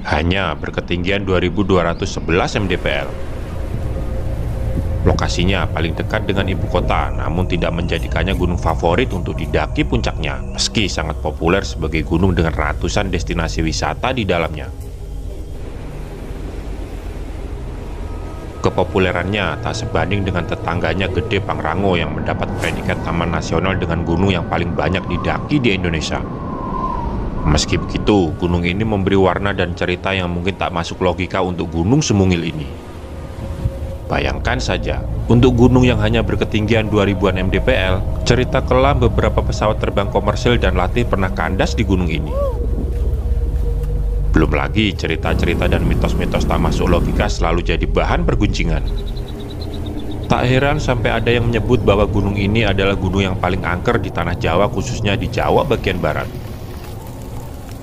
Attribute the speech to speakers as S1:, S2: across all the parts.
S1: hanya berketinggian 2211 mdpl. Lokasinya paling dekat dengan ibu kota, namun tidak menjadikannya gunung favorit untuk didaki puncaknya, meski sangat populer sebagai gunung dengan ratusan destinasi wisata di dalamnya. Kepopulerannya tak sebanding dengan tetangganya Gede Pangrango yang mendapat predikat taman nasional dengan gunung yang paling banyak didaki di Indonesia. Meski begitu, gunung ini memberi warna dan cerita yang mungkin tak masuk logika untuk gunung semungil ini. Bayangkan saja, untuk gunung yang hanya berketinggian 2000-an mdpl, cerita kelam beberapa pesawat terbang komersil dan latih pernah kandas di gunung ini. Belum lagi cerita-cerita dan mitos-mitos tak masuk logika selalu jadi bahan perguncingan. Tak heran sampai ada yang menyebut bahwa gunung ini adalah gunung yang paling angker di tanah Jawa, khususnya di Jawa bagian barat.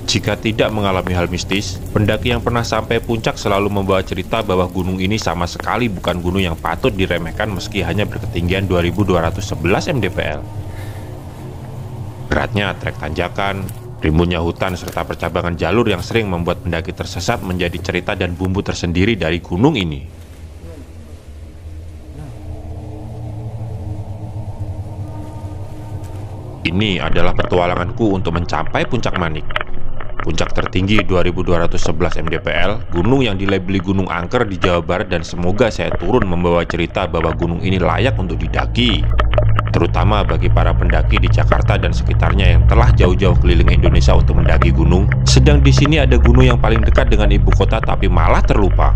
S1: Jika tidak mengalami hal mistis, pendaki yang pernah sampai puncak selalu membawa cerita bahwa gunung ini sama sekali bukan gunung yang patut diremehkan meski hanya berketinggian 2211 mdpl. Beratnya trek tanjakan, rimbunnya hutan serta percabangan jalur yang sering membuat pendaki tersesat menjadi cerita dan bumbu tersendiri dari gunung ini. Ini adalah petualanganku untuk mencapai Puncak Manik. Puncak tertinggi 2211 mdpl, gunung yang dilabeli gunung angker di Jawa Barat, dan semoga saya turun membawa cerita bahwa gunung ini layak untuk didaki. Terutama bagi para pendaki di Jakarta dan sekitarnya yang telah jauh-jauh keliling Indonesia untuk mendaki gunung, sedang di sini ada gunung yang paling dekat dengan ibu kota tapi malah terlupa.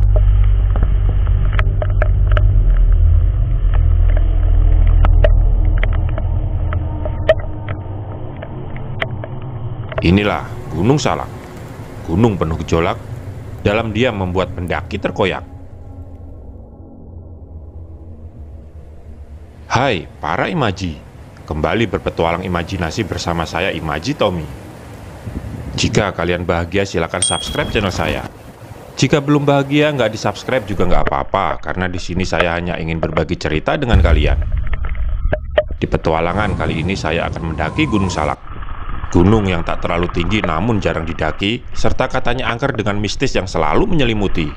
S1: Inilah Gunung Salak, gunung penuh gejolak, dalam diam membuat pendaki terkoyak. Hai para imaji, kembali berpetualang imajinasi bersama saya Imaji Tommy. Jika kalian bahagia silakan subscribe channel saya. Jika belum bahagia nggak di subscribe juga nggak apa-apa, karena di sini saya hanya ingin berbagi cerita dengan kalian. Di petualangan kali ini saya akan mendaki Gunung Salak, gunung yang tak terlalu tinggi namun jarang didaki, serta katanya angker dengan mistis yang selalu menyelimuti.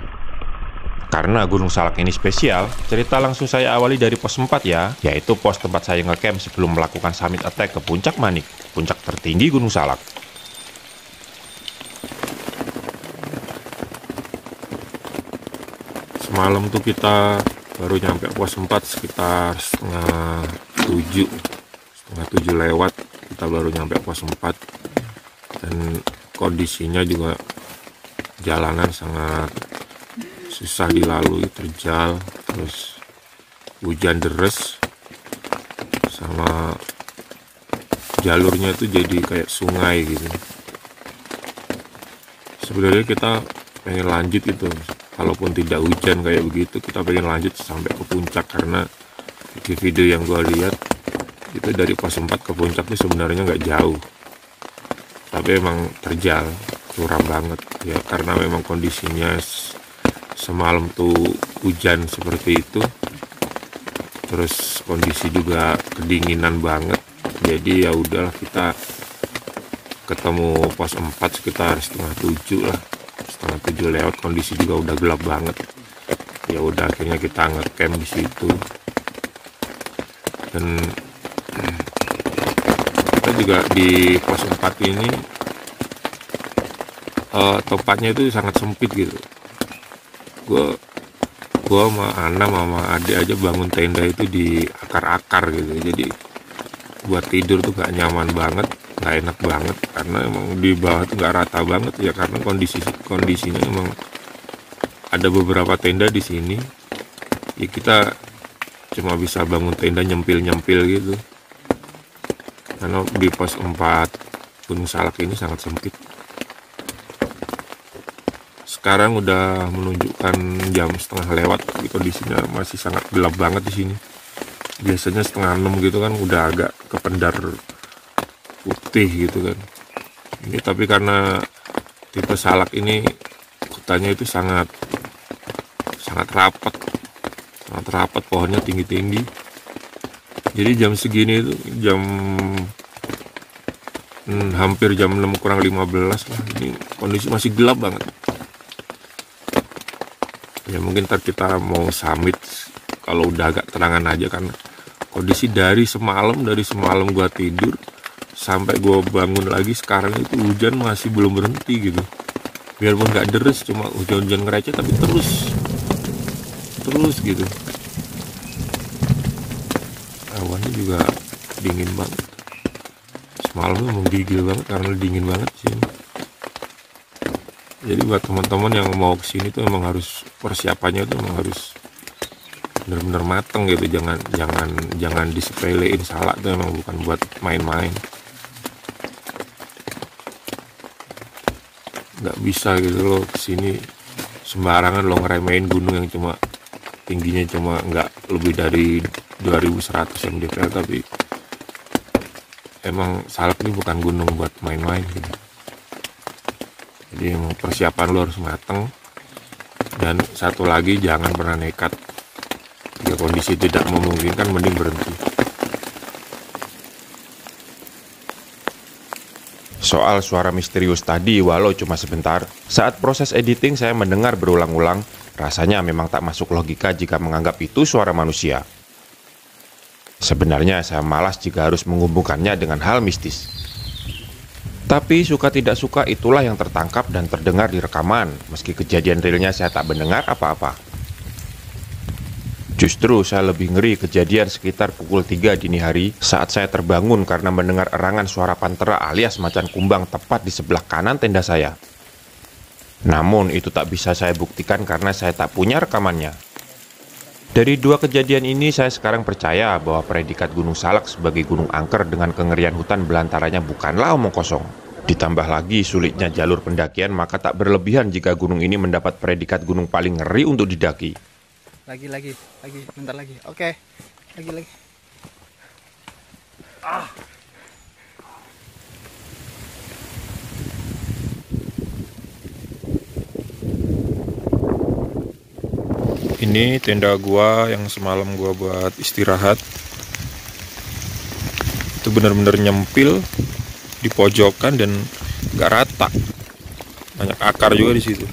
S1: Karena Gunung Salak ini spesial, cerita langsung saya awali dari pos 4 ya, yaitu pos tempat saya ngecamp sebelum melakukan summit attack ke Puncak Manik, puncak tertinggi Gunung Salak. Semalam tuh kita baru nyampe pos 4 sekitar setengah 7 lewat, kita baru nyampe pos 4, dan kondisinya juga jalanan sangat susah dilalui, terjal, terus hujan deres, sama jalurnya itu jadi kayak sungai gitu. Sebenarnya kita pengen lanjut gitu, kalaupun tidak hujan kayak begitu kita pengen lanjut sampai ke puncak, karena di video yang gua lihat itu dari pos 4 ke puncak itu sebenarnya nggak jauh, tapi emang terjal, curam banget ya, karena memang kondisinya semalam tuh hujan seperti itu, terus kondisi juga kedinginan banget. Jadi ya udahlah, kita ketemu pos 4 sekitar setengah 7 lah, setengah 7 lewat, kondisi juga udah gelap banget. Ya udah, akhirnya kita ngecamp di situ. Dan kita juga di pos 4 ini tempatnya itu sangat sempit gitu. Gua sama Ana sama adik aja bangun tenda itu di akar-akar gitu, jadi buat tidur tuh gak nyaman banget, gak enak banget, karena emang di bawah tuh gak rata banget ya, karena kondisinya emang ada beberapa tenda di sini ya, kita cuma bisa bangun tenda nyempil-nyempil gitu, karena di pos 4 Gunung Salak ini sangat sempit. Sekarang udah menunjukkan jam setengah lewat, tapi kondisinya masih sangat gelap banget di sini. Biasanya setengah 6 gitu kan udah agak kependar putih gitu kan. Ini tapi karena tipe Salak ini hutannya itu sangat rapat, pohonnya tinggi-tinggi. Jadi jam segini itu jam hampir jam 6 kurang 15 lah, ini kondisi masih gelap banget. Ya mungkin ntar kita mau summit kalau udah agak terangan aja, karena kondisi dari semalam gua tidur sampai gua bangun lagi sekarang itu hujan masih belum berhenti gitu. Biarpun nggak deres, cuma hujan-hujan ngereceh tapi terus gitu. Awannya juga dingin banget. Semalamnya menggigil banget karena dingin banget sih. Jadi buat teman-teman yang mau kesini tuh emang harus persiapannya tuh emang harus bener-bener mateng gitu. Jangan disepelein. Salak tuh emang bukan buat main-main. Nggak bisa gitu loh kesini sembarangan lo ngeremehin gunung yang cuma tingginya cuma nggak lebih dari 2100 mdpl, tapi emang Salak ini bukan gunung buat main-main gitu. Jadi emang persiapan lo harus mateng. Dan satu lagi, jangan pernah nekat. Jika kondisi tidak memungkinkan, mending berhenti.
S2: Soal suara misterius tadi, walau cuma sebentar, saat proses editing saya mendengar berulang-ulang, rasanya memang tak masuk logika jika menganggap itu suara manusia. Sebenarnya saya malas jika harus menghubungkannya dengan hal mistis. Tapi suka tidak suka itulah yang tertangkap dan terdengar di rekaman, meski kejadian realnya saya tak mendengar apa-apa. Justru saya lebih ngeri kejadian sekitar pukul 3 dini hari saat saya terbangun karena mendengar erangan suara pantera alias macan kumbang tepat di sebelah kanan tenda saya. Namun itu tak bisa saya buktikan karena saya tak punya rekamannya. Dari dua kejadian ini saya sekarang percaya bahwa predikat Gunung Salak sebagai gunung angker dengan kengerian hutan belantaranya bukanlah omong kosong. Ditambah lagi sulitnya jalur pendakian, maka tak berlebihan jika gunung ini mendapat predikat gunung paling ngeri untuk didaki.
S3: Lagi, bentar lagi. Oke, lagi.
S1: Ini tenda gua yang semalam gua buat istirahat. Itu bener-bener nyempil di pojokan dan nggak rata. Banyak akar juga di situ.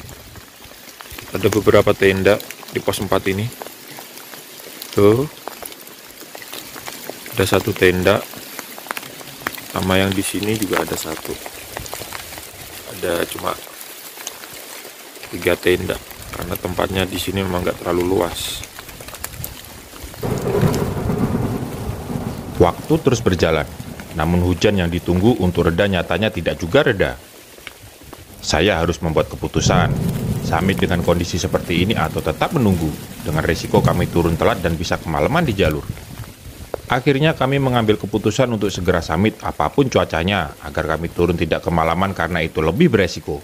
S1: Ada beberapa tenda di pos 4 ini. Tuh. Ada satu tenda. Sama yang di sini juga ada satu. Ada cuma 3 tenda. Karena tempatnya di sini memang nggak terlalu luas.
S2: Waktu terus berjalan, namun hujan yang ditunggu untuk reda nyatanya tidak juga reda. Saya harus membuat keputusan, summit dengan kondisi seperti ini atau tetap menunggu, dengan resiko kami turun telat dan bisa kemalaman di jalur. Akhirnya kami mengambil keputusan untuk segera summit apapun cuacanya, agar kami turun tidak kemalaman karena itu lebih beresiko.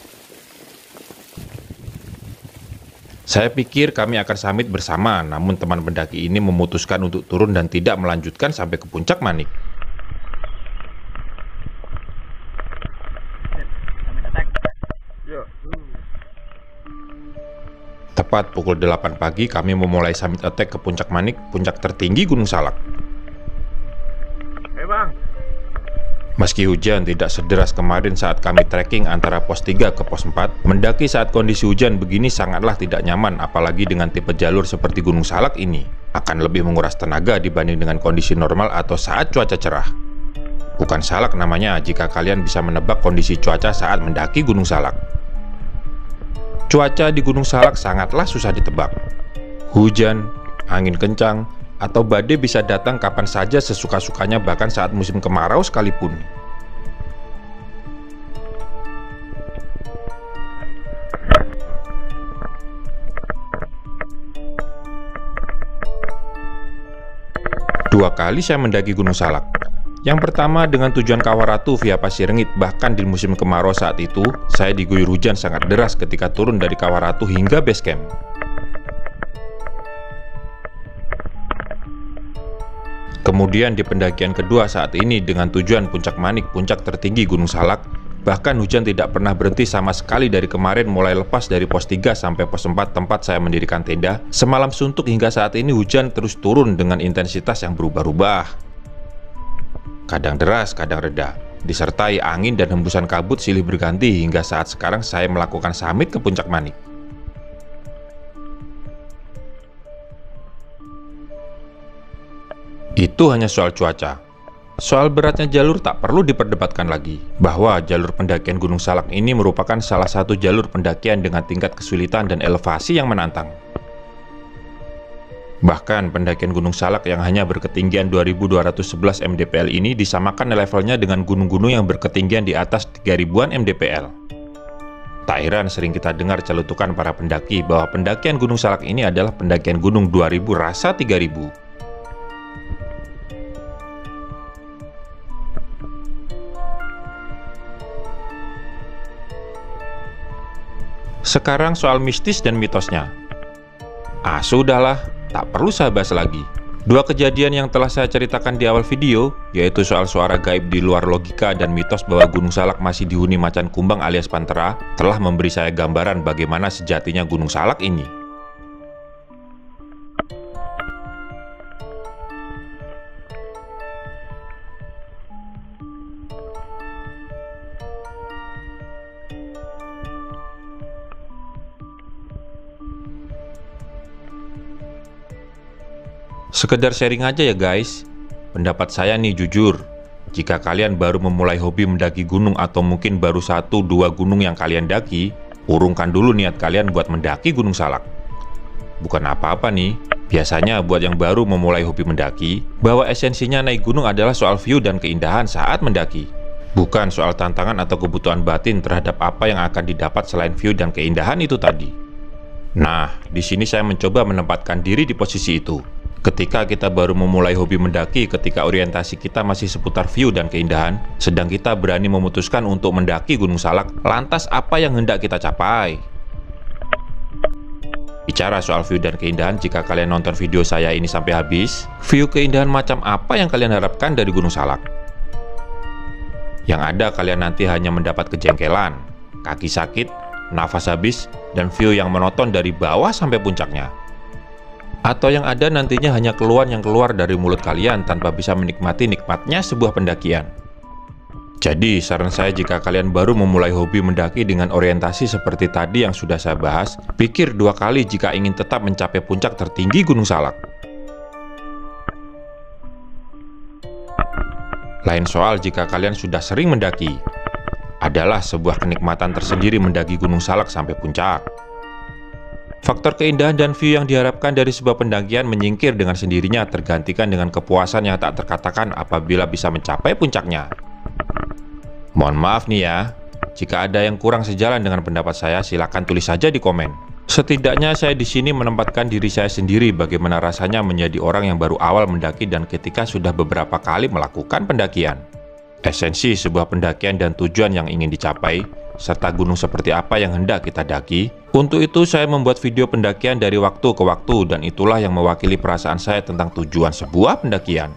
S2: Saya pikir kami akan summit bersama, namun teman pendaki ini memutuskan untuk turun dan tidak melanjutkan sampai ke puncak Manik. Tepat pukul 8 pagi kami memulai summit attack ke puncak Manik, puncak tertinggi Gunung Salak. Meski hujan tidak sederas kemarin saat kami trekking antara pos 3 ke pos 4, mendaki saat kondisi hujan begini sangatlah tidak nyaman, apalagi dengan tipe jalur seperti Gunung Salak ini. Akan lebih menguras tenaga dibanding dengan kondisi normal atau saat cuaca cerah. Bukan salak namanya jika kalian bisa menebak kondisi cuaca saat mendaki Gunung Salak. Cuaca di Gunung Salak sangatlah susah ditebak. Hujan, angin kencang, atau badai bisa datang kapan saja sesuka-sukanya, bahkan saat musim kemarau sekalipun. Dua kali saya mendaki Gunung Salak. Yang pertama dengan tujuan Kawaratu via Pasir Rengit, bahkan di musim kemarau saat itu, saya diguyur hujan sangat deras ketika turun dari Kawaratu hingga base camp. Kemudian di pendakian kedua saat ini dengan tujuan puncak Manik, puncak tertinggi Gunung Salak, bahkan hujan tidak pernah berhenti sama sekali dari kemarin mulai lepas dari pos 3 sampai pos 4 tempat saya mendirikan tenda. Semalam suntuk hingga saat ini hujan terus turun dengan intensitas yang berubah-ubah. Kadang deras, kadang reda, disertai angin dan hembusan kabut silih berganti hingga saat sekarang saya melakukan summit ke puncak Manik. Itu hanya soal cuaca. Soal beratnya jalur tak perlu diperdebatkan lagi, bahwa jalur pendakian Gunung Salak ini merupakan salah satu jalur pendakian dengan tingkat kesulitan dan elevasi yang menantang. Bahkan pendakian Gunung Salak yang hanya berketinggian 2211 mdpl ini disamakan levelnya dengan gunung-gunung yang berketinggian di atas 3000-an mdpl. Tak heran sering kita dengar celutukan para pendaki bahwa pendakian Gunung Salak ini adalah pendakian gunung 2000 rasa 3000. Sekarang soal mistis dan mitosnya. Sudahlah, tak perlu saya bahas lagi. Dua kejadian yang telah saya ceritakan di awal video, yaitu soal suara gaib di luar logika dan mitos bahwa Gunung Salak masih dihuni macan kumbang alias pantera, telah memberi saya gambaran bagaimana sejatinya Gunung Salak ini. Sekedar sharing aja ya guys. Pendapat saya nih jujur, jika kalian baru memulai hobi mendaki gunung atau mungkin baru 1-2 gunung yang kalian daki, urungkan dulu niat kalian buat mendaki Gunung Salak. Bukan apa-apa nih, biasanya buat yang baru memulai hobi mendaki, bahwa esensinya naik gunung adalah soal view dan keindahan saat mendaki. Bukan soal tantangan atau kebutuhan batin terhadap apa yang akan didapat selain view dan keindahan itu tadi. Nah, di sini saya mencoba menempatkan diri di posisi itu. Ketika kita baru memulai hobi mendaki, ketika orientasi kita masih seputar view dan keindahan, sedang kita berani memutuskan untuk mendaki Gunung Salak, lantas apa yang hendak kita capai? Bicara soal view dan keindahan, jika kalian nonton video saya ini sampai habis, view keindahan macam apa yang kalian harapkan dari Gunung Salak? Yang ada kalian nanti hanya mendapat kejengkelan, kaki sakit, nafas habis, dan view yang monoton dari bawah sampai puncaknya. Atau yang ada nantinya hanya keluhan yang keluar dari mulut kalian tanpa bisa menikmati nikmatnya sebuah pendakian. Jadi saran saya jika kalian baru memulai hobi mendaki dengan orientasi seperti tadi yang sudah saya bahas, pikir 2 kali jika ingin tetap mencapai puncak tertinggi Gunung Salak. Lain soal jika kalian sudah sering mendaki, adalah sebuah kenikmatan tersendiri mendaki Gunung Salak sampai puncak. Faktor keindahan dan view yang diharapkan dari sebuah pendakian menyingkir dengan sendirinya tergantikan dengan kepuasan yang tak terkatakan apabila bisa mencapai puncaknya. Mohon maaf nih ya, jika ada yang kurang sejalan dengan pendapat saya silakan tulis saja di komen. Setidaknya saya di sini menempatkan diri saya sendiri bagaimana rasanya menjadi orang yang baru awal mendaki dan ketika sudah beberapa kali melakukan pendakian. Esensi sebuah pendakian dan tujuan yang ingin dicapai, serta gunung seperti apa yang hendak kita daki. Untuk itu saya membuat video pendakian dari waktu ke waktu dan itulah yang mewakili perasaan saya tentang tujuan sebuah pendakian.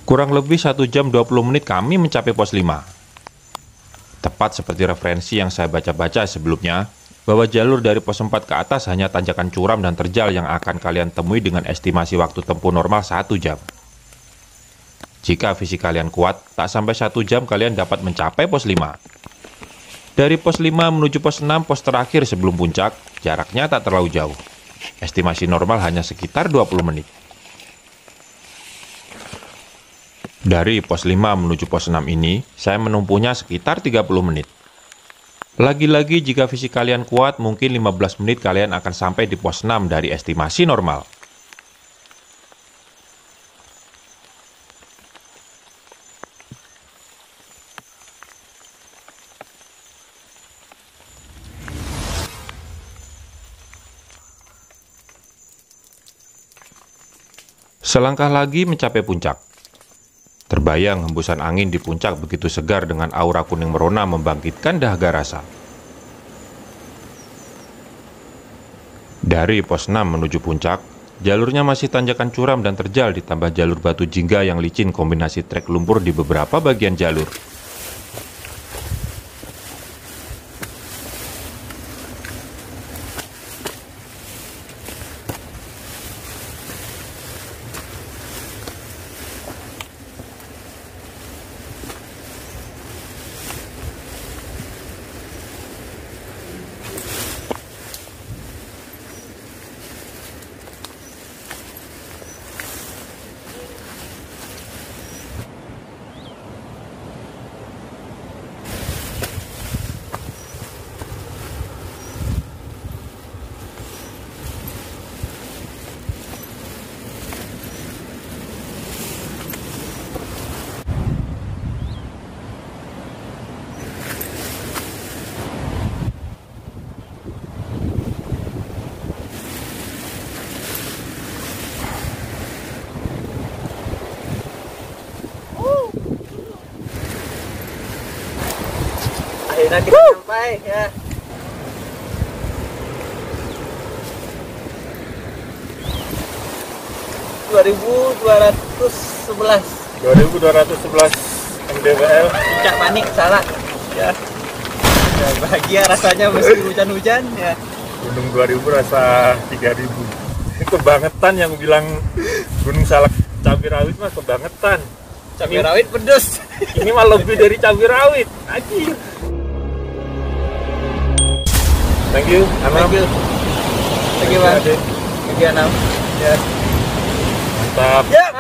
S2: Kurang lebih 1 jam 20 menit kami mencapai pos 5. Tepat seperti referensi yang saya baca-baca sebelumnya, bahwa jalur dari pos 4 ke atas hanya tanjakan curam dan terjal yang akan kalian temui dengan estimasi waktu tempuh normal 1 jam. Jika visi kalian kuat, tak sampai 1 jam kalian dapat mencapai pos 5. Dari pos 5 menuju pos 6, pos terakhir sebelum puncak, jaraknya tak terlalu jauh. Estimasi normal hanya sekitar 20 menit. Dari pos 5 menuju pos 6 ini, saya menempuhnya sekitar 30 menit. Lagi-lagi jika visi kalian kuat, mungkin 15 menit kalian akan sampai di pos 6 dari estimasi normal. Selangkah lagi mencapai puncak. Terbayang hembusan angin di puncak begitu segar dengan aura kuning merona membangkitkan dahaga rasa. Dari pos 6 menuju puncak, jalurnya masih tanjakan curam dan terjal ditambah jalur batu jingga yang licin kombinasi trek lumpur di beberapa bagian jalur.
S3: Akhirnya kita sampai ya.
S1: (2211) mdpl.
S3: Puncak panik salah ya. Ya bahagia rasanya meski hujan-hujan ya.
S1: Gunung 2000 rasa 3000. Kebangetan yang bilang Gunung Salak cabai rawit mah kebangetan.
S3: Cabai rawit pedes.
S1: Ini mah lebih dari cabai rawit. Anjir. Thank you, Anam.
S3: Thank you. Thank you, Bang.
S1: Adik.
S3: Thank you, Anam. Ya.
S1: Mantap.
S3: Ya.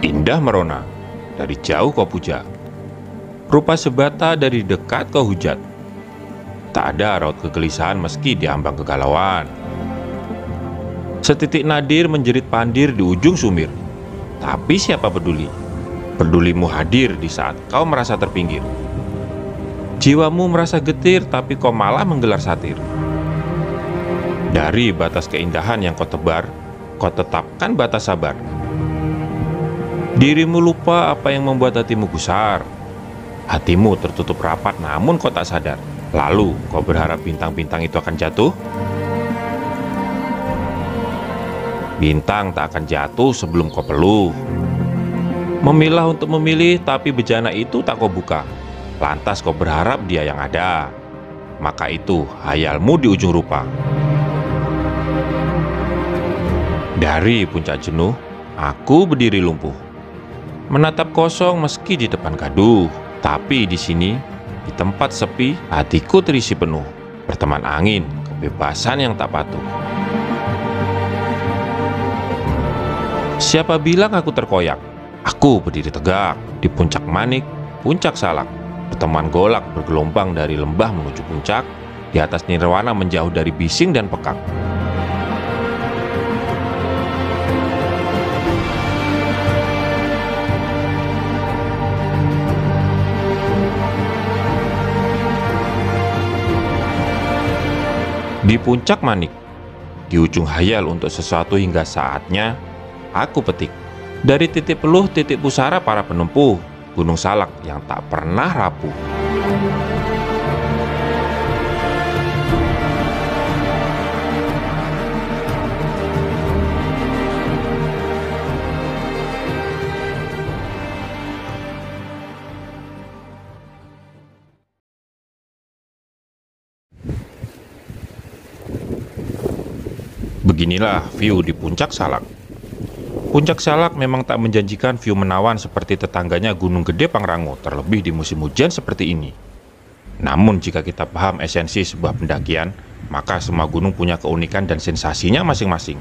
S2: Indah merona, dari jauh kau puja. Rupa sebata dari dekat kau hujat. Tak ada raut kegelisahan meski diambang kegalauan. Setitik nadir menjerit pandir di ujung sumir. Tapi siapa peduli? Pedulimu hadir di saat kau merasa terpinggir. Jiwamu merasa getir tapi kau malah menggelar satir. Dari batas keindahan yang kau tebar, kau tetapkan batas sabar. Dirimu lupa apa yang membuat hatimu gusar. Hatimu tertutup rapat namun kau tak sadar. Lalu kau berharap bintang-bintang itu akan jatuh? Bintang tak akan jatuh sebelum kau peluh. Memilah untuk memilih tapi bejana itu tak kau buka. Lantas kau berharap dia yang ada. Maka itu hayalmu di ujung rupa. Dari puncak jenuh, aku berdiri lumpuh. Menatap kosong meski di depan gaduh. Tapi di sini, di tempat sepi, hatiku terisi penuh. Berteman angin, kebebasan yang tak patuh. Siapa bilang aku terkoyak? Aku berdiri tegak di puncak manik, puncak salak. Berteman golak bergelombang dari lembah menuju puncak. Di atas nirwana menjauh dari bising dan pekak. Di puncak Manik, di ujung hayal untuk sesuatu hingga saatnya aku petik. Dari titik peluh titik pusara para penempuh, Gunung Salak yang tak pernah rapuh. Beginilah view di Puncak Salak. Puncak Salak memang tak menjanjikan view menawan seperti tetangganya Gunung Gede Pangrango, terlebih di musim hujan seperti ini. Namun jika kita paham esensi sebuah pendakian, maka semua gunung punya keunikan dan sensasinya masing-masing.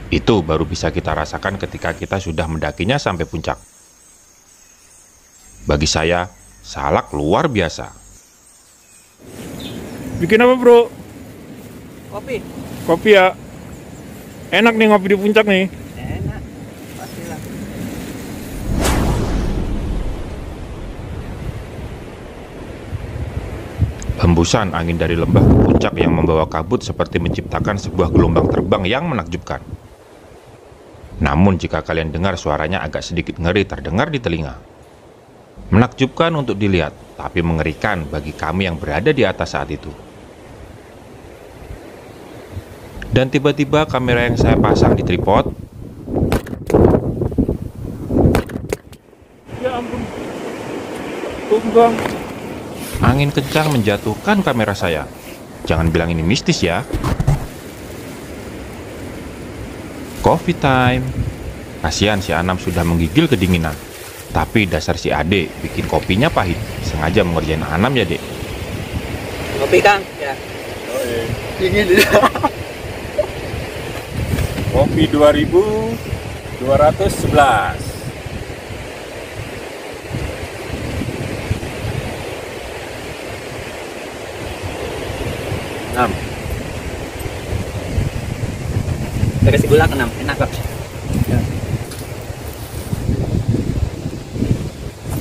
S2: Itu baru bisa kita rasakan ketika kita sudah mendakinya sampai puncak. Bagi saya, Salak luar biasa.
S1: Bikin apa bro?
S3: Kopi.
S1: Kopi ya. Enak nih ngopi di puncak nih.
S3: Enak. Pastilah.
S2: Hembusan angin dari lembah ke puncak yang membawa kabut seperti menciptakan sebuah gelombang terbang yang menakjubkan. Namun jika kalian dengar suaranya agak sedikit ngeri terdengar di telinga. Menakjubkan untuk dilihat, tapi mengerikan bagi kami yang berada di atas saat itu. Dan tiba-tiba kamera yang saya pasang di tripod
S1: Ya ampun. Tumbang.
S2: angin kencang menjatuhkan kamera saya. Jangan bilang ini mistis ya. Coffee time. Kasihan si Anam sudah menggigil kedinginan. Tapi dasar si Ade bikin kopinya pahit. Sengaja mengerjain Anam ya dek.
S3: Kopi Kang. Ya. Dingin.
S1: Kopi 2211.
S3: 6. Saya kasih gula ke 6. Enak kok.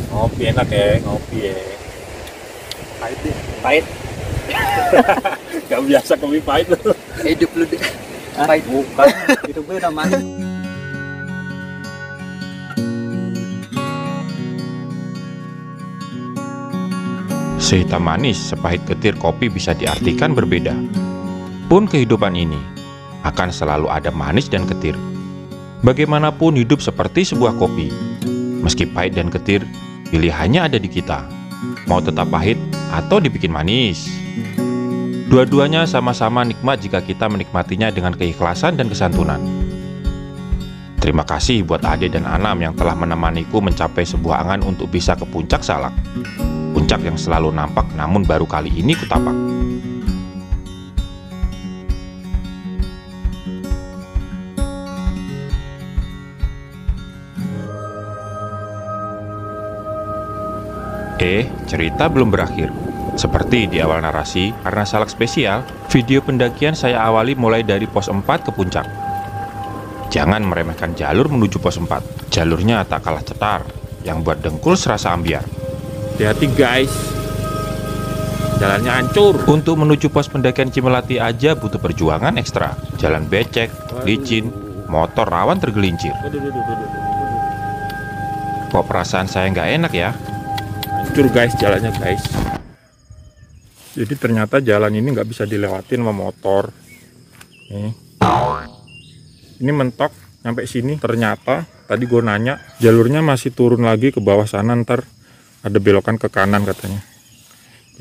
S1: Ngopi enak ya, ngopi ya.
S3: Pahit deh. Pahit.
S1: Gak biasa kopi pahit loh.
S3: Hidup lu deh. Pahit bukan. Hidup gue udah mati.
S2: Sehitam manis, sepahit getir kopi bisa diartikan berbeda. Pun kehidupan ini akan selalu ada manis dan getir. Bagaimanapun hidup seperti sebuah kopi. Meski pahit dan getir, pilihannya ada di kita. Mau tetap pahit atau dibikin manis. Dua-duanya sama-sama nikmat jika kita menikmatinya dengan keikhlasan dan kesantunan. Terima kasih buat Ade dan Anam yang telah menemaniku mencapai sebuah angan untuk bisa ke Puncak Salak. Puncak yang selalu nampak namun baru kali ini kutapak. Cerita belum berakhir. Seperti di awal narasi, karena Salak spesial, video pendakian saya awali mulai dari pos 4 ke puncak. Jangan meremehkan jalur menuju pos 4. Jalurnya tak kalah cetar, yang buat dengkul serasa ambiar.
S1: Hati-hati guys. Jalannya hancur.
S2: Untuk menuju pos pendakian Cimelati aja butuh perjuangan ekstra. Jalan becek, licin, motor rawan tergelincir. Kok perasaan saya nggak enak ya?
S1: Hancur guys jalannya guys. Jadi ternyata jalan ini nggak bisa dilewatin sama motor. Ini mentok sampai sini. Ternyata tadi gue nanya jalurnya masih turun lagi ke bawah sana, ntar ada belokan ke kanan katanya.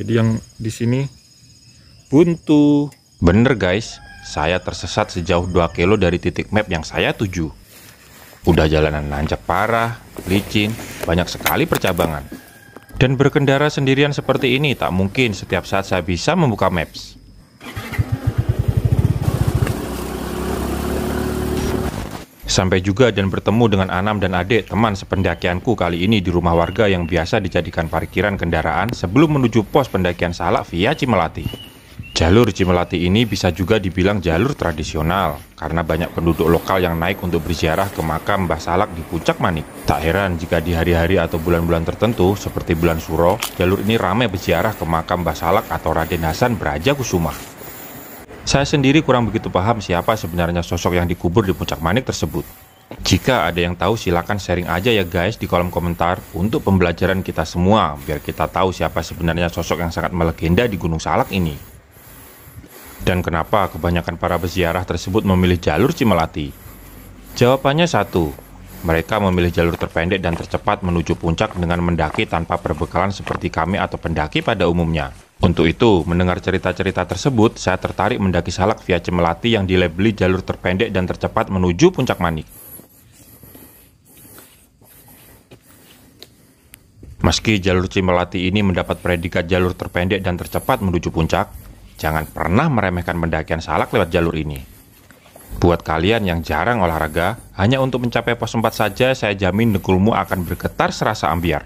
S1: Jadi yang di sini buntu.
S2: Bener guys, saya tersesat sejauh 2 kilo dari titik map yang saya tuju. Udah jalanan nanjak parah, licin, banyak sekali percabangan. Dan berkendara sendirian seperti ini tak mungkin setiap saat saya bisa membuka maps. Sampai juga dan bertemu dengan Anam dan Ade, teman sependakianku kali ini di rumah warga yang biasa dijadikan parkiran kendaraan sebelum menuju pos pendakian Salak via Cimelati. Jalur Cimelati ini bisa juga dibilang jalur tradisional karena banyak penduduk lokal yang naik untuk berziarah ke makam Mbah Salak di Puncak Manik. Tak heran jika di hari-hari atau bulan-bulan tertentu seperti bulan Suro, jalur ini ramai berziarah ke makam Mbah Salak atau Raden Hasan Brajakusuma. Saya sendiri kurang begitu paham siapa sebenarnya sosok yang dikubur di Puncak Manik tersebut. Jika ada yang tahu silakan sharing aja ya guys di kolom komentar untuk pembelajaran kita semua, biar kita tahu siapa sebenarnya sosok yang sangat melegenda di Gunung Salak ini. Dan kenapa kebanyakan para peziarah tersebut memilih jalur Cimelati? Jawabannya satu, mereka memilih jalur terpendek dan tercepat menuju puncak dengan mendaki tanpa perbekalan seperti kami atau pendaki pada umumnya. Untuk itu, mendengar cerita-cerita tersebut, saya tertarik mendaki Salak via Cimelati yang dilabeli jalur terpendek dan tercepat menuju Puncak Manik. Meski jalur Cimelati ini mendapat predikat jalur terpendek dan tercepat menuju puncak, jangan pernah meremehkan pendakian Salak lewat jalur ini. Buat kalian yang jarang olahraga, hanya untuk mencapai pos 4 saja saya jamin dengkulmu akan bergetar serasa ambiar.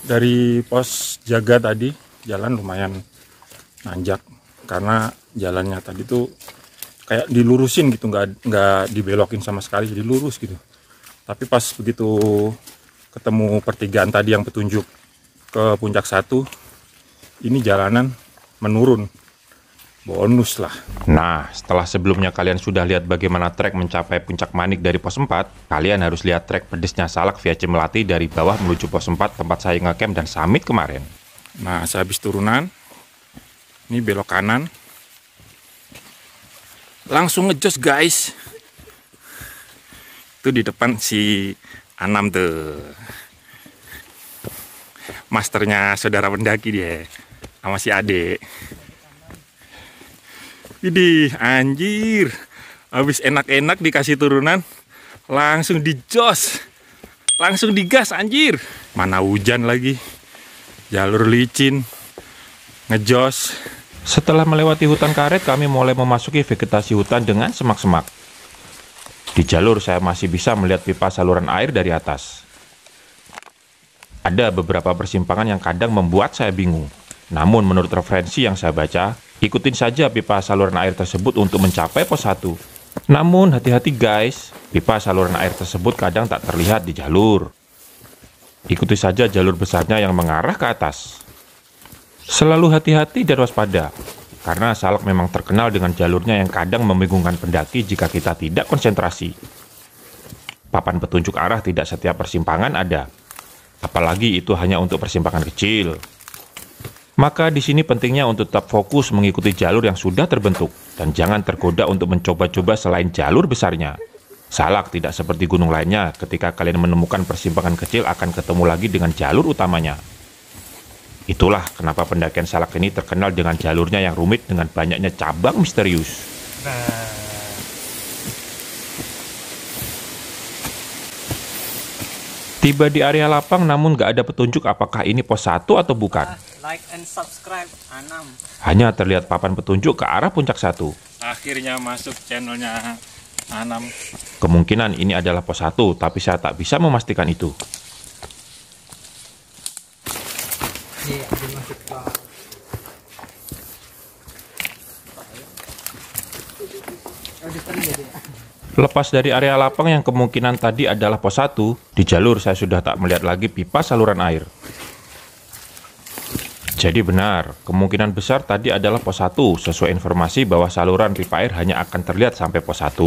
S4: Dari pos jaga tadi jalan lumayan nanjak karena jalannya tadi tuh kayak dilurusin gitu, nggak dibelokin sama sekali, jadi lurus gitu. Tapi pas begitu ketemu pertigaan tadi yang petunjuk ke puncak 1, ini jalanan menurun, bonus lah.
S2: Nah, setelah sebelumnya kalian sudah lihat bagaimana trek mencapai Puncak Manik dari pos 4, kalian harus lihat trek pedesnya Salak via Cimelati dari bawah menuju pos 4 tempat saya ngecamp dan summit kemarin.
S4: Nah, sehabis turunan, ini belok kanan, langsung ngejos guys. Itu di depan si Anam tuh, masternya saudara pendaki dia, sama si Ade. Widih, anjir, habis enak-enak dikasih turunan, langsung dijos, langsung digas anjir. Mana hujan lagi, jalur licin, ngejos.
S2: Setelah melewati hutan karet, kami mulai memasuki vegetasi hutan dengan semak-semak. Di jalur saya masih bisa melihat pipa saluran air dari atas. Ada beberapa persimpangan yang kadang membuat saya bingung. Namun menurut referensi yang saya baca, ikutin saja pipa saluran air tersebut untuk mencapai pos 1. Namun hati-hati guys, pipa saluran air tersebut kadang tak terlihat di jalur. Ikuti saja jalur besarnya yang mengarah ke atas. Selalu hati-hati dan waspada, karena Salak memang terkenal dengan jalurnya yang kadang membingungkan pendaki jika kita tidak konsentrasi. Papan petunjuk arah tidak setiap persimpangan ada, apalagi itu hanya untuk persimpangan kecil. Maka di sini pentingnya untuk tetap fokus mengikuti jalur yang sudah terbentuk dan jangan tergoda untuk mencoba-coba selain jalur besarnya. Salak tidak seperti gunung lainnya, ketika kalian menemukan persimpangan kecil akan ketemu lagi dengan jalur utamanya. Itulah kenapa pendakian Salak ini terkenal dengan jalurnya yang rumit dengan banyaknya cabang misterius. Tiba di area lapang namun gak ada petunjuk apakah ini pos 1 atau bukan.
S3: Like and subscribe Anam.
S2: Hanya terlihat papan petunjuk ke arah puncak 1.
S4: Akhirnya masuk channelnya Anam.
S2: Kemungkinan ini adalah pos 1, tapi saya tak bisa memastikan itu. Lepas dari area lapang yang kemungkinan tadi adalah pos 1, di jalur saya sudah tak melihat lagi pipa saluran air. Jadi benar, kemungkinan besar tadi adalah pos 1 sesuai informasi bahwa saluran pipa air hanya akan terlihat sampai pos 1,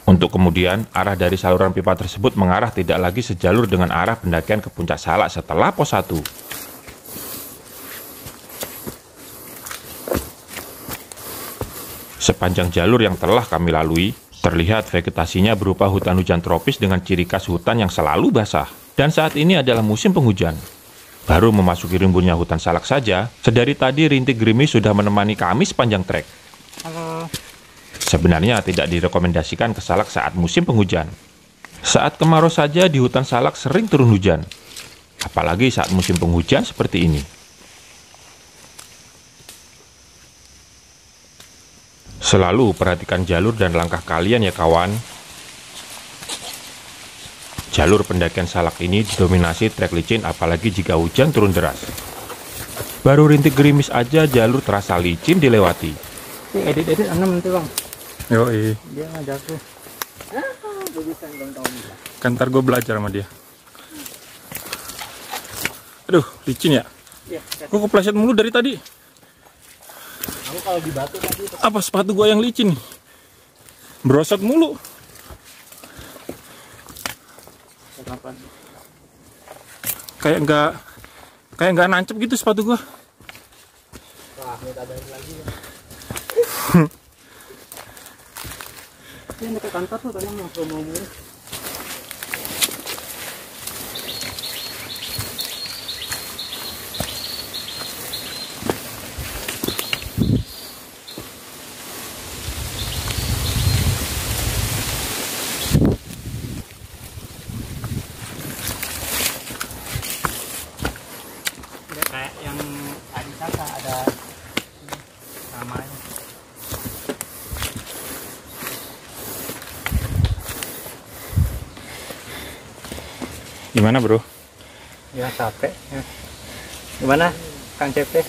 S2: untuk kemudian arah dari saluran pipa tersebut mengarah tidak lagi sejalur dengan arah pendakian ke puncak Salak setelah pos 1. Sepanjang jalur yang telah kami lalui, terlihat vegetasinya berupa hutan hujan tropis dengan ciri khas hutan yang selalu basah. Dan saat ini adalah musim penghujan. Baru memasuki rimbunnya hutan Salak saja, sedari tadi rintik gerimis sudah menemani kami sepanjang trek.
S3: Halo.
S2: Sebenarnya tidak direkomendasikan ke Salak saat musim penghujan. Saat kemarau saja di hutan Salak sering turun hujan. Apalagi saat musim penghujan seperti ini. Selalu perhatikan jalur dan langkah kalian ya kawan. Jalur pendakian Salak ini didominasi trek licin apalagi jika hujan turun deras. Baru rintik gerimis aja jalur terasa licin dilewati.
S3: Edit Anam nanti bang.
S4: Yoi,
S3: Dia ngajak tuh. Bagusan bang tahun.
S4: kan ntar gue belajar sama dia. Aduh, licin ya.
S3: Iya.
S4: Gue kepleset mulu dari tadi.
S3: Aku kalau di batu tadi
S4: Apa sepatu gua yang licin nih? Berosot mulu.
S3: kapan?
S4: Kayak nggak nancep gitu sepatu gua.
S3: Wah, minta balik lagi ya. Ini dekat kantor tuh tadi mau promo mulu. Kayak yang tadi kata ada namanya.
S4: Gimana bro?
S3: Ya capek. Ya. Gimana Kang CP?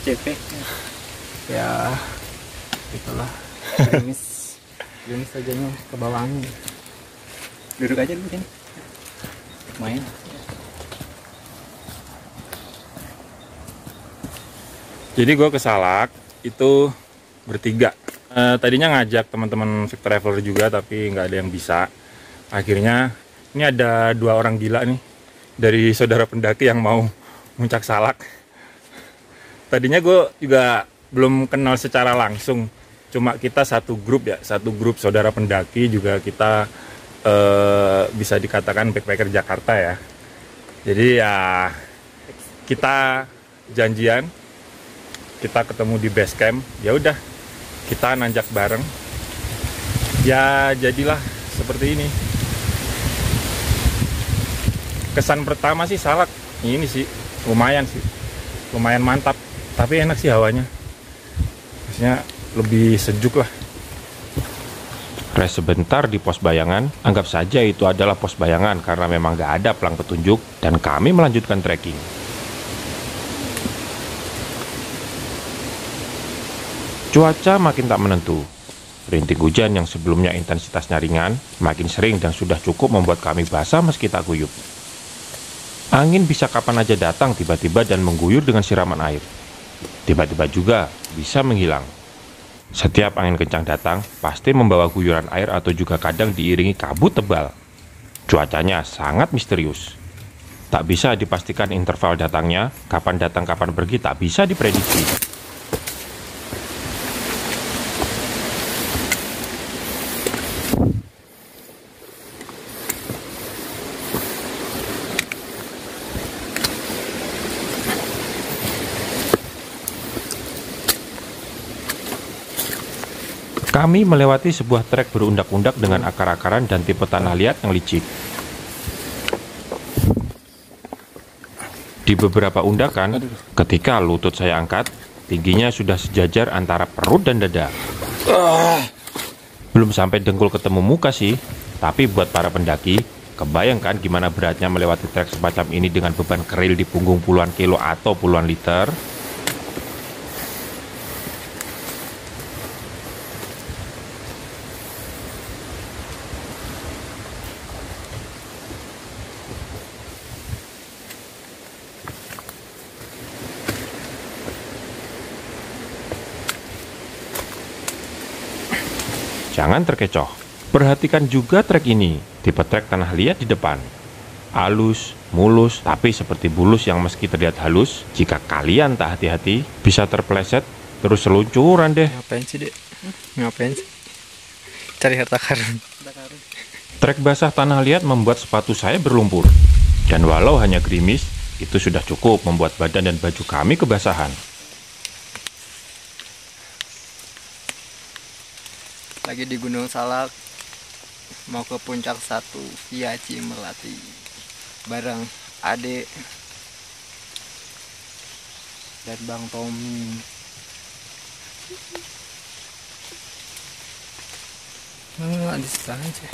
S3: CP. Ya itulah. Gerimis sajanya ke bawah angin. Duduk aja dulu sini. Main.
S4: Jadi gue ke Salak itu bertiga. Tadinya ngajak teman-teman Victor Traveler juga, tapi nggak ada yang bisa. Akhirnya ini ada 2 orang gila nih dari saudara pendaki yang mau muncak Salak. Tadinya gue juga belum kenal secara langsung, cuma kita satu grup saudara pendaki juga kita bisa dikatakan backpacker Jakarta ya. Jadi ya kita janjian. Kita ketemu di base camp, ya udah kita nanjak bareng. Ya jadilah seperti ini. Kesan pertama sih Salak ini sih lumayan mantap, tapi enak sih hawanya. Maksudnya lebih sejuk lah.
S2: Rest sebentar di pos bayangan, anggap saja itu adalah pos bayangan karena memang gak ada pelang petunjuk, dan kami melanjutkan trekking. Cuaca makin tak menentu. Rintik hujan yang sebelumnya intensitasnya ringan, makin sering dan sudah cukup membuat kami basah meski tak guyup. Angin bisa kapan aja datang tiba-tiba dan mengguyur dengan siraman air. Tiba-tiba juga bisa menghilang. Setiap angin kencang datang, pasti membawa guyuran air atau juga kadang diiringi kabut tebal. Cuacanya sangat misterius. Tak bisa dipastikan interval datangnya, kapan datang kapan pergi tak bisa diprediksi. Kami melewati sebuah trek berundak-undak dengan akar-akaran dan tipe tanah liat yang licik. Di beberapa undakan, ketika lutut saya angkat, tingginya sudah sejajar antara perut dan dada. Belum sampai dengkul ketemu muka sih, tapi buat para pendaki, kebayangkan gimana beratnya melewati trek semacam ini dengan beban keril di punggung puluhan kilo atau puluhan liter? Jangan terkecoh. Perhatikan juga trek ini, tipe trek tanah liat di depan. Halus, mulus, tapi seperti bulus yang meski terlihat halus, jika kalian tak hati-hati, bisa terpeleset, terus seluncuran deh.
S3: Ngapain sih, Dek? Ngapain sih? Cari harta karun.
S2: Trek basah tanah liat membuat sepatu saya berlumpur. Dan walau hanya gerimis, itu sudah cukup membuat badan dan baju kami kebasahan.
S3: Lagi di Gunung Salak, mau ke puncak 1 via Cimelati bareng Ade dan Bang Tommy.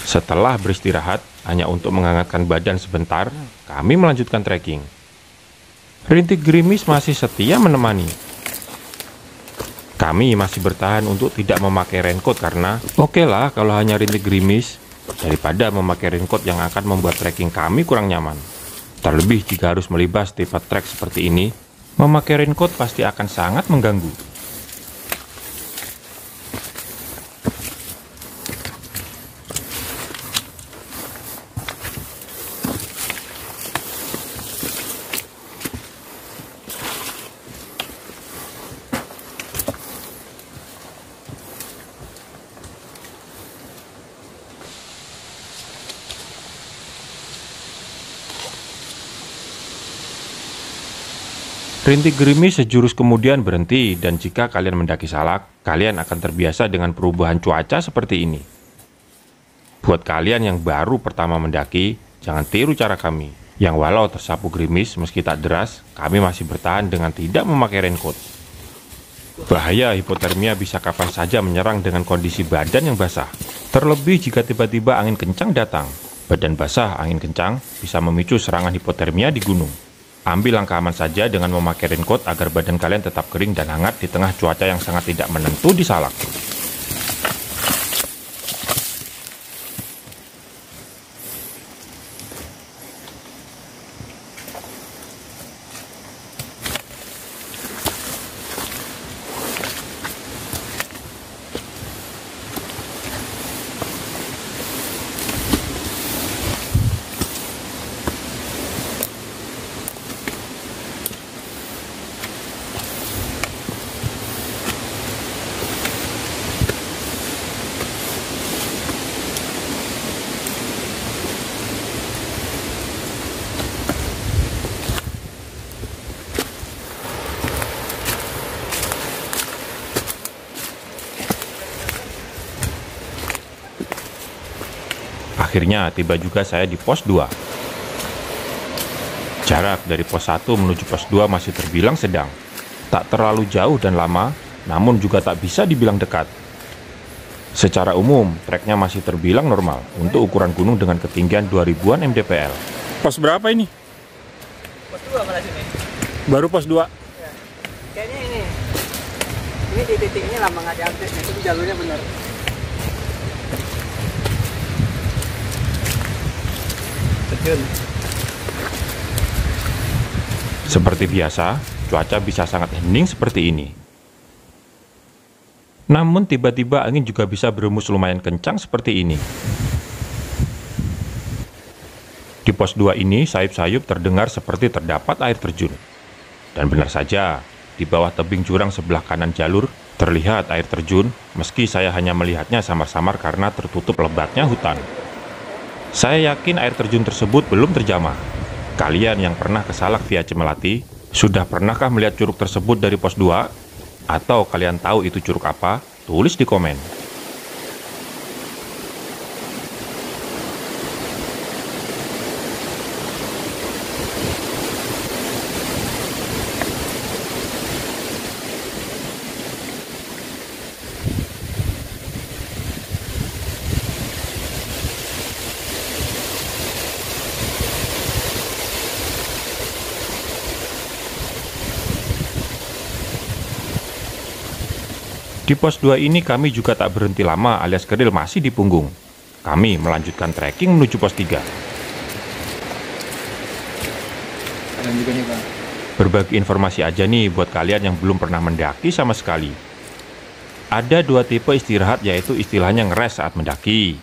S2: Setelah beristirahat hanya untuk menghangatkan badan sebentar, kami melanjutkan trekking. Rintik gerimis masih setia menemani. Kami masih bertahan untuk tidak memakai raincoat karena oke lah kalau hanya rintik gerimis daripada memakai raincoat yang akan membuat trekking kami kurang nyaman. Terlebih jika harus melibas tipe trek seperti ini, Memakai raincoat pasti akan sangat mengganggu. Rintik gerimis sejurus kemudian berhenti, dan jika kalian mendaki Salak, kalian akan terbiasa dengan perubahan cuaca seperti ini. Buat kalian yang baru pertama mendaki, jangan tiru cara kami, yang walau tersapu gerimis meski tak deras, kami masih bertahan dengan tidak memakai raincoat. Bahaya hipotermia bisa kapan saja menyerang dengan kondisi badan yang basah. Terlebih jika tiba-tiba angin kencang datang. Badan basah, angin kencang bisa memicu serangan hipotermia di gunung. Ambil langkah aman saja dengan memakai raincoat agar badan kalian tetap kering dan hangat di tengah cuaca yang sangat tidak menentu di Salak. Akhirnya tiba juga saya di pos 2. Jarak dari pos 1 menuju pos 2 masih terbilang sedang. Tak terlalu jauh dan lama, namun juga tak bisa dibilang dekat. Secara umum, treknya masih terbilang normal untuk ukuran gunung dengan ketinggian 2000-an mdpl.
S4: Pos berapa ini?
S3: Pos 2 malah sini.
S4: Baru pos 2.
S3: Ya. Kayaknya ini. Ini di titik ini lama nggak diupdate, itu jalurnya benar. Terjun.
S2: Seperti biasa, cuaca bisa sangat hening seperti ini. Namun tiba-tiba angin juga bisa berhembus lumayan kencang seperti ini. Di pos 2 ini sayup-sayup terdengar seperti terdapat air terjun. Dan benar saja, di bawah tebing jurang sebelah kanan jalur terlihat air terjun, meski saya hanya melihatnya samar-samar karena tertutup lebatnya hutan. Saya yakin air terjun tersebut belum terjamah. Kalian yang pernah ke Salak via Cimelati, sudah pernahkah melihat curug tersebut dari pos 2? Atau kalian tahu itu curug apa? Tulis di komen. Di pos 2 ini kami juga tak berhenti lama alias keril masih di punggung. Kami melanjutkan trekking menuju pos 3.
S3: Dan juga nih Bang.
S2: Berbagi informasi aja nih buat kalian yang belum pernah mendaki sama sekali. Ada 2 tipe istirahat, yaitu istilahnya ngeres saat mendaki.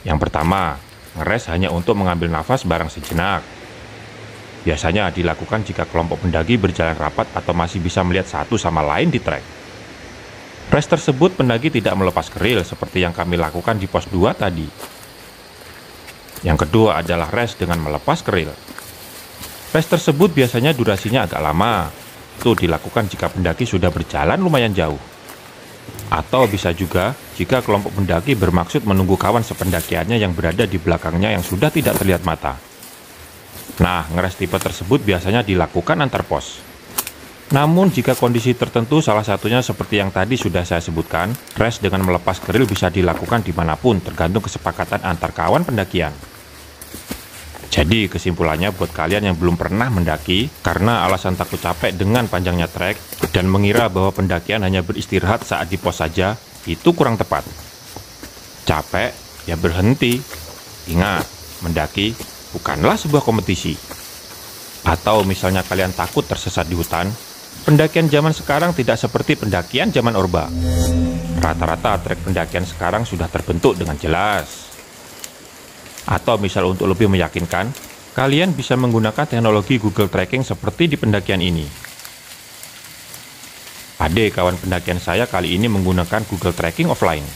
S2: Yang pertama, ngeres hanya untuk mengambil nafas barang sejenak. Biasanya dilakukan jika kelompok pendaki berjalan rapat atau masih bisa melihat satu sama lain di trek. Rest tersebut pendaki tidak melepas keril seperti yang kami lakukan di pos 2 tadi. Yang kedua adalah rest dengan melepas keril. Rest tersebut biasanya durasinya agak lama. Itu dilakukan jika pendaki sudah berjalan lumayan jauh. Atau bisa juga jika kelompok pendaki bermaksud menunggu kawan sependakiannya yang berada di belakangnya yang sudah tidak terlihat mata. Nah, ngeres tipe tersebut biasanya dilakukan antar pos. Namun jika kondisi tertentu, salah satunya seperti yang tadi sudah saya sebutkan, rest dengan melepas keril bisa dilakukan dimanapun tergantung kesepakatan antar kawan pendakian. Jadi kesimpulannya buat kalian yang belum pernah mendaki, karena alasan takut capek dengan panjangnya trek, dan mengira bahwa pendakian hanya beristirahat saat di pos saja, itu kurang tepat. Capek, ya berhenti. Ingat, mendaki bukanlah sebuah kompetisi. Atau misalnya kalian takut tersesat di hutan, pendakian zaman sekarang tidak seperti pendakian zaman Orba. Rata-rata trek pendakian sekarang sudah terbentuk dengan jelas. Atau misal untuk lebih meyakinkan, kalian bisa menggunakan teknologi Google Tracking seperti di pendakian ini. Ade, kawan pendakian saya, kali ini menggunakan Google Tracking offline.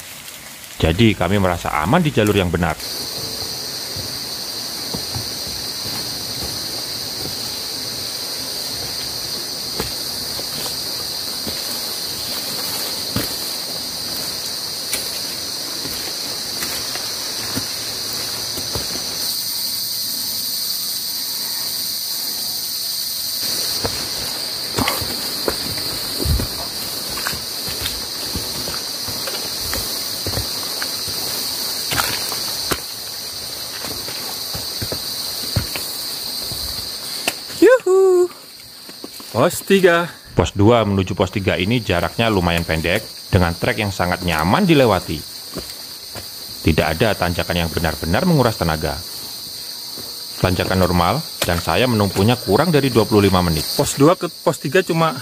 S2: Jadi kami merasa aman di jalur yang benar.
S4: Yuhu. Pos 3.
S2: Pos 2 menuju pos 3 ini jaraknya lumayan pendek dengan trek yang sangat nyaman dilewati. Tidak ada tanjakan yang benar-benar menguras tenaga. Tanjakan normal dan saya menempuhnya kurang dari 25 menit.
S4: Pos 2 ke pos 3 cuma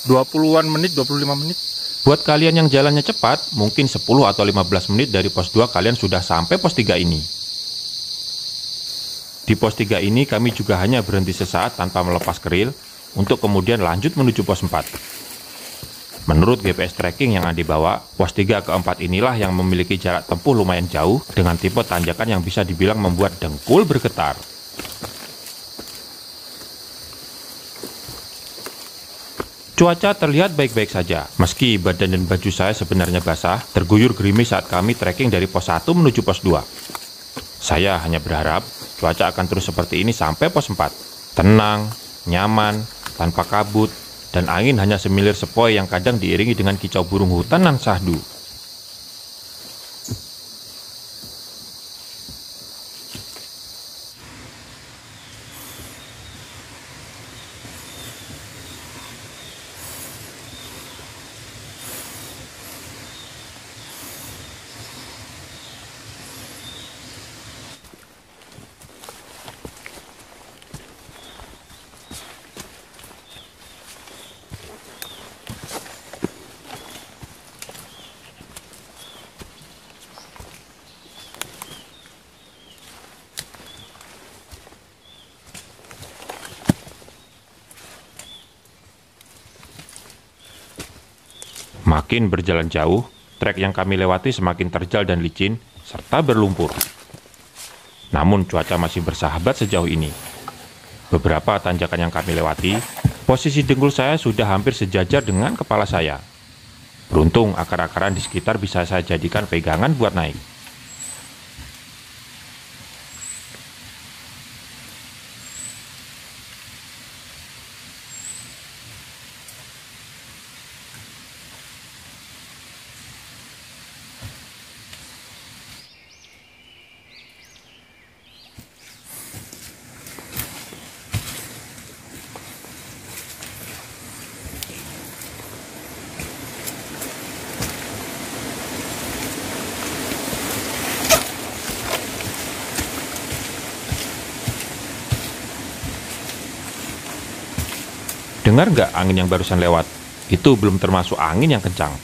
S4: 20-an menit, 25 menit.
S2: Buat kalian yang jalannya cepat, mungkin 10 atau 15 menit dari pos 2 kalian sudah sampai pos 3 ini. Di pos 3 ini kami juga hanya berhenti sesaat tanpa melepas keril untuk kemudian lanjut menuju pos 4. Menurut GPS tracking yang Ade bawa, pos 3 ke 4 inilah yang memiliki jarak tempuh lumayan jauh dengan tipe tanjakan yang bisa dibilang membuat dengkul bergetar. Cuaca terlihat baik-baik saja, meski badan dan baju saya sebenarnya basah, terguyur gerimis saat kami trekking dari pos 1 menuju pos 2. Saya hanya berharap cuaca akan terus seperti ini sampai pos 4. Tenang, nyaman, tanpa kabut, dan angin hanya semilir sepoi yang kadang diiringi dengan kicau burung hutan nan sahdu. Makin berjalan jauh, trek yang kami lewati semakin terjal dan licin, serta berlumpur. Namun cuaca masih bersahabat sejauh ini. Beberapa tanjakan yang kami lewati, posisi dengkul saya sudah hampir sejajar dengan kepala saya. Beruntung akar-akaran di sekitar bisa saya jadikan pegangan buat naik. Dengar nggak angin yang barusan lewat? Itu belum termasuk angin yang kencang.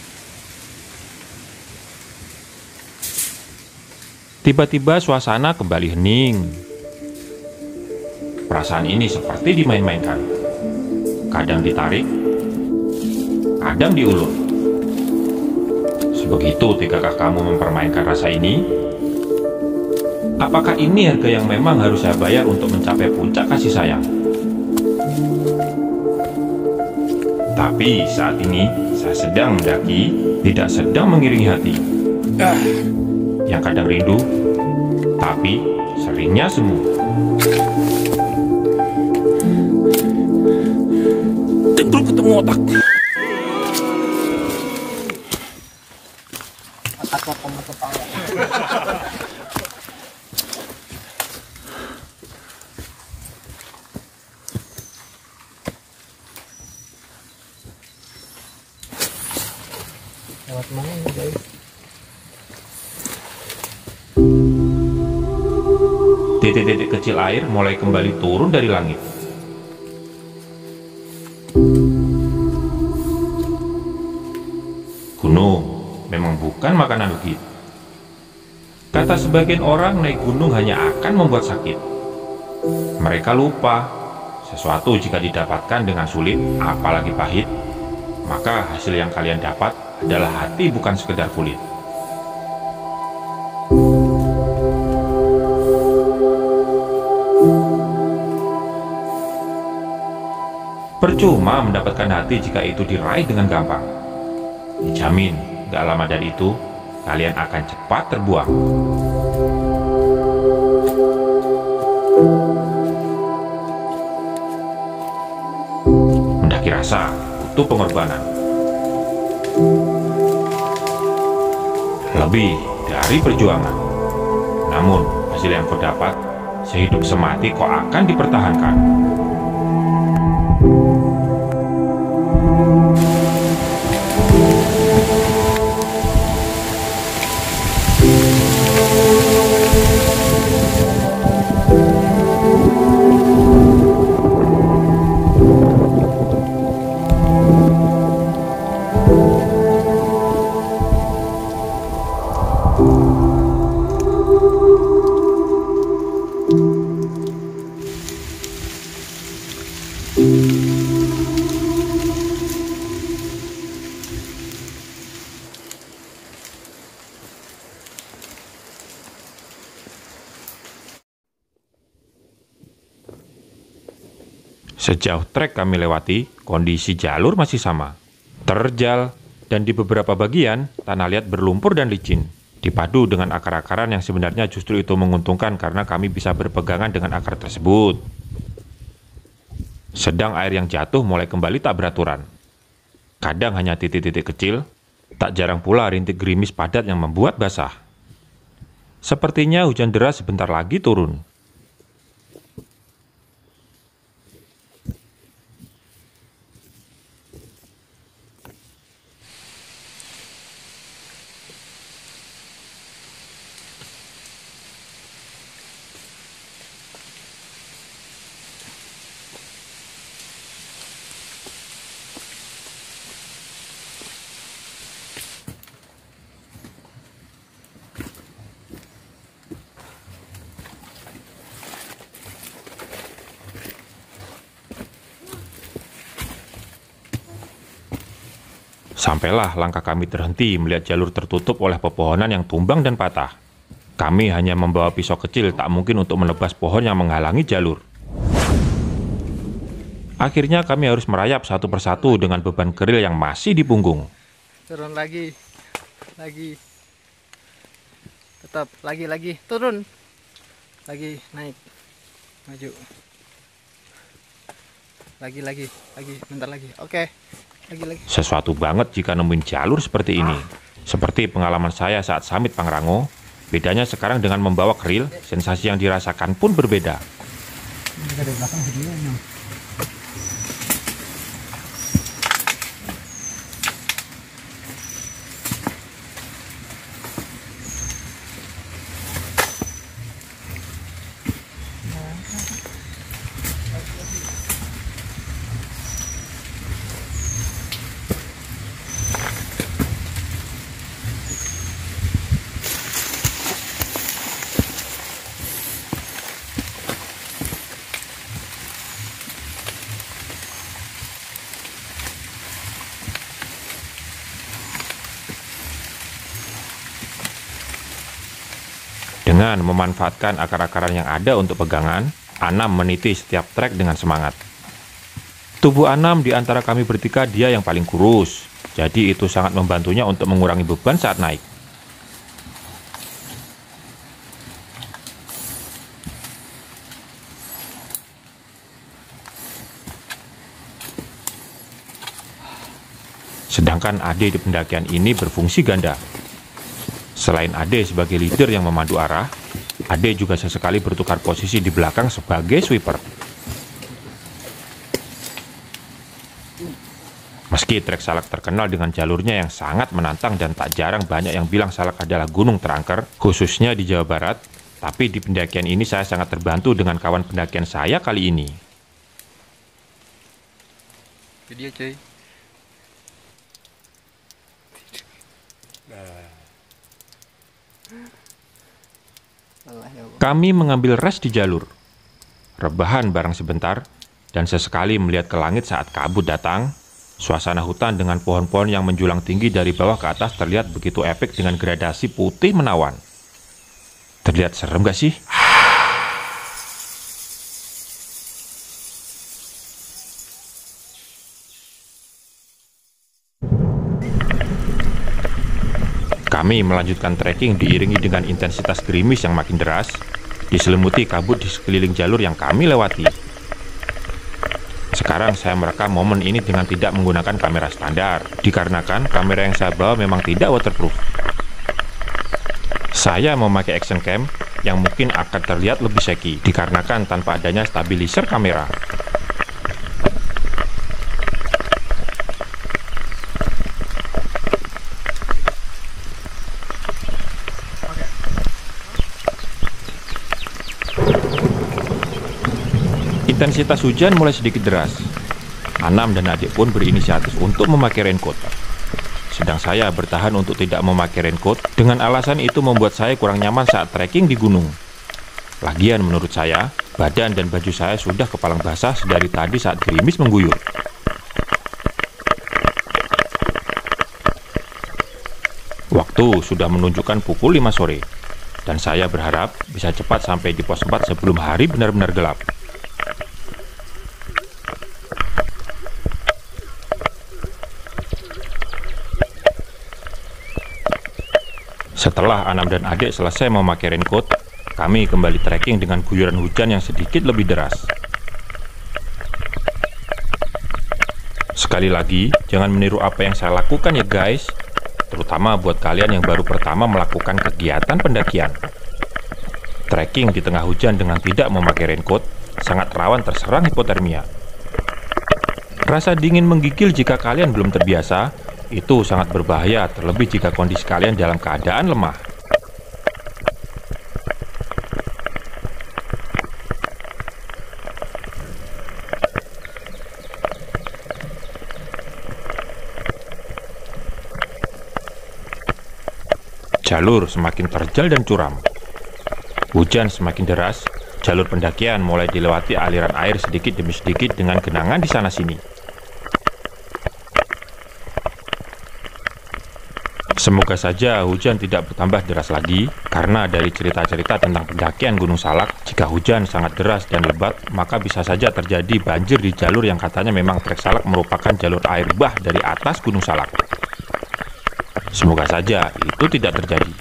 S2: Tiba-tiba suasana kembali hening. Perasaan ini seperti dimain-mainkan. Kadang ditarik, kadang diulur. Sebegitu tegakah kamu mempermainkan rasa ini? Apakah ini harga yang memang harus saya bayar untuk mencapai puncak kasih sayang? Tapi saat ini saya sedang mendaki, tidak sedang mengiringi hati. Yang kadang rindu, tapi seringnya semu.
S4: Dengkul ketemu otak.
S3: Otak ketemu kepala. Lewat mana nih guys?
S2: Titik-titik kecil air mulai kembali turun dari langit. bukan makanan legit. Kata sebagian orang, naik gunung hanya akan membuat sakit. Mereka lupa, sesuatu jika didapatkan dengan sulit, apalagi pahit, maka hasil yang kalian dapat adalah hati, bukan sekedar kulit. Percuma mendapatkan hati jika itu diraih dengan gampang. Dijamin, gak lama dari itu, kalian akan cepat terbuang. Mendaki rasa butuh pengorbanan. Lebih dari perjuangan. Namun, hasil yang kau dapat, sehidup semati kau akan dipertahankan. Sejauh trek kami lewati, kondisi jalur masih sama. Terjal, dan di beberapa bagian, tanah liat berlumpur dan licin. Dipadu dengan akar-akaran yang sebenarnya justru itu menguntungkan karena kami bisa berpegangan dengan akar tersebut. Sedang air yang jatuh mulai kembali tak beraturan. Kadang hanya titik-titik kecil, tak jarang pula rintik gerimis padat yang membuat basah. Sepertinya hujan deras sebentar lagi turun. Sampailah langkah kami terhenti melihat jalur tertutup oleh pepohonan yang tumbang dan patah. Kami hanya membawa pisau kecil, tak mungkin untuk menebas pohon yang menghalangi jalur. Akhirnya kami harus merayap satu persatu dengan beban keril yang masih di punggung.
S3: Turun lagi. Tetap lagi turun. Lagi naik. Maju. Lagi. Bentar lagi. Oke. Lagi.
S2: Sesuatu banget jika nemuin jalur seperti ini. Seperti pengalaman saya saat summit Pangrango, bedanya sekarang dengan membawa keril, sensasi yang dirasakan pun berbeda. Dengan memanfaatkan akar-akaran yang ada untuk pegangan, Anam meniti setiap trek dengan semangat. Tubuh Anam di antara kami bertiga dia yang paling kurus, jadi itu sangat membantunya untuk mengurangi beban saat naik. Sedangkan Ade di pendakian ini berfungsi ganda. Selain Ade sebagai leader yang memandu arah, Ade juga sesekali bertukar posisi di belakang sebagai sweeper. Meski trek Salak terkenal dengan jalurnya yang sangat menantang dan tak jarang banyak yang bilang Salak adalah gunung terangker, khususnya di Jawa Barat, tapi di pendakian ini saya sangat terbantu dengan kawan pendakian saya kali ini.
S3: Video cuy. Lelah ya, Bang.
S2: Kami mengambil rest di jalur, rebahan bareng sebentar, dan sesekali melihat ke langit saat kabut datang. Suasana hutan dengan pohon-pohon yang menjulang tinggi dari bawah ke atas terlihat begitu epik dengan gradasi putih menawan. Terlihat serem gak sih? Kami melanjutkan trekking diiringi dengan intensitas gerimis yang makin deras, diselimuti kabut di sekeliling jalur yang kami lewati. Sekarang saya merekam momen ini dengan tidak menggunakan kamera standar, dikarenakan kamera yang saya bawa memang tidak waterproof. Saya memakai action cam yang mungkin akan terlihat lebih shaky, dikarenakan tanpa adanya stabilizer kamera. Intensitas hujan mulai sedikit deras. Anam dan adik pun berinisiatif untuk memakai raincoat. Sedang saya bertahan untuk tidak memakai raincoat dengan alasan itu membuat saya kurang nyaman saat trekking di gunung. Lagian menurut saya, badan dan baju saya sudah kepalang basah sedari tadi saat gerimis mengguyur. Waktu sudah menunjukkan pukul 5 sore, dan saya berharap bisa cepat sampai di pos 4 sebelum hari benar-benar gelap. Setelah Anam dan adik selesai memakai raincoat, kami kembali trekking dengan guyuran hujan yang sedikit lebih deras. Sekali lagi, jangan meniru apa yang saya lakukan ya guys, terutama buat kalian yang baru pertama melakukan kegiatan pendakian. Trekking di tengah hujan dengan tidak memakai raincoat sangat rawan terserang hipotermia. Rasa dingin menggigil jika kalian belum terbiasa, itu sangat berbahaya, terlebih jika kondisi kalian dalam keadaan lemah. Jalur semakin terjal dan curam. Hujan semakin deras, jalur pendakian mulai dilewati aliran air sedikit demi sedikit dengan genangan di sana-sini. Semoga saja hujan tidak bertambah deras lagi, karena dari cerita-cerita tentang pendakian Gunung Salak, jika hujan sangat deras dan lebat, maka bisa saja terjadi banjir di jalur yang katanya memang trek Salak merupakan jalur air bah dari atas Gunung Salak. Semoga saja itu tidak terjadi.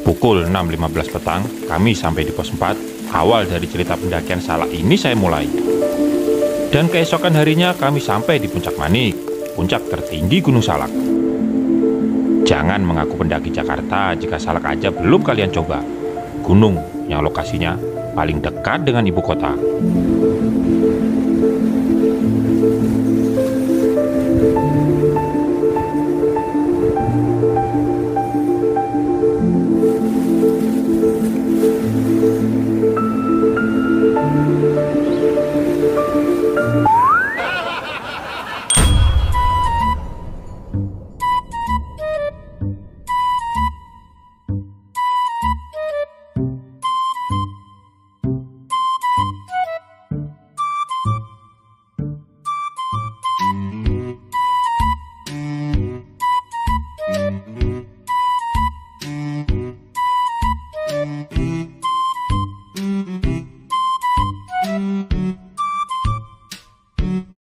S2: Pukul 6.15 petang, kami sampai di pos 4. Awal dari cerita pendakian Salak ini saya mulai. Dan keesokan harinya kami sampai di Puncak Manik, puncak tertinggi Gunung Salak. Jangan mengaku pendaki Jakarta jika Salak aja belum kalian coba. Gunung yang lokasinya paling dekat dengan ibu kota.